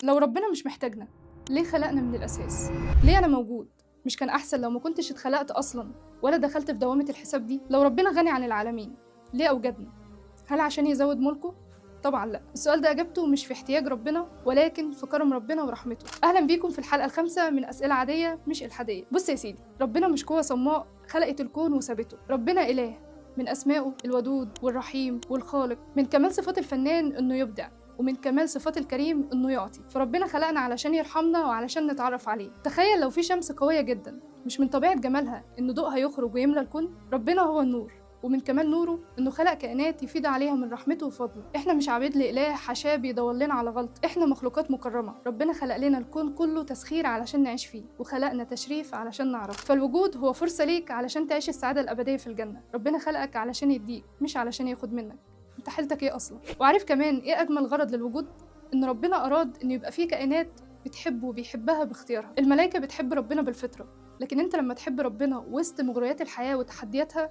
لو ربنا مش محتاجنا، ليه خلقنا من الأساس؟ ليه أنا موجود؟ مش كان أحسن لو ما كنتش اتخلقت أصلاً ولا دخلت في دوامة الحساب دي؟ لو ربنا غني عن العالمين، ليه أوجدنا؟ هل عشان يزود ملكه؟ طبعاً لأ، السؤال ده إجابته مش في احتياج ربنا ولكن في كرم ربنا ورحمته. أهلاً بيكم في الحلقة الخامسة من أسئلة عادية مش إلحادية. بص يا سيدي، ربنا مش قوة صماء خلقت الكون وسابته، ربنا إله، من أسمائه الودود والرحيم والخالق، من كمال صفات الفنان إنه يبدع، ومن كمال صفات الكريم إنه يعطي. فربنا خلقنا علشان يرحمنا وعلشان نتعرف عليه. تخيل لو في شمس قوية جدا مش من طبيعة جمالها إن ضوءها يخرج ويملى الكون. ربنا هو النور، ومن كمال نوره إنه خلق كائنات يفيد عليها من رحمته وفضله. إحنا مش عبيد لإله حاشاه بيدور لنا على غلط، إحنا مخلوقات مكرمة. ربنا خلق لنا الكون كله تسخير علشان نعيش فيه، وخلقنا تشريف علشان نعرف. فالوجود هو فرصة ليك علشان تعيش السعادة الأبدية في الجنة. ربنا خلقك علشان يديك مش علشان ياخد منك. انت حيلتك ايه اصلا؟ وعارف كمان ايه اجمل غرض للوجود؟ ان ربنا اراد ان يبقى فيه كائنات بتحبه وبيحبها باختيارها. الملائكه بتحب ربنا بالفطره، لكن انت لما تحب ربنا وسط مغريات الحياه وتحدياتها،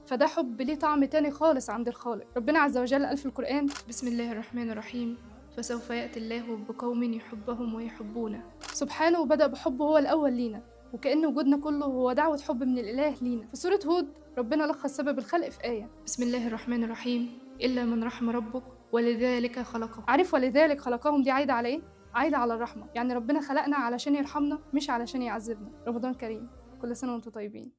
فده حب ليه طعم تاني خالص عند الخالق. ربنا عز وجل قال في القرآن: بسم الله الرحمن الرحيم، فسوف يأتي الله بقوم يحبهم ويحبونه. سبحانه بدأ بحبه هو الأول لينا، وكأن وجودنا كله هو دعوة حب من الإله لينا. في سورة هود ربنا لخص سبب الخلق في آية: بسم الله الرحمن الرحيم، إلا من رحم ربك ولذلك خلقهم. عارف ولذلك خلقهم دي عايدة على إيه؟ عايدة على الرحمة. يعني ربنا خلقنا علشان يرحمنا مش علشان يعذبنا. رمضان كريم، كل سنة وانتم طيبين.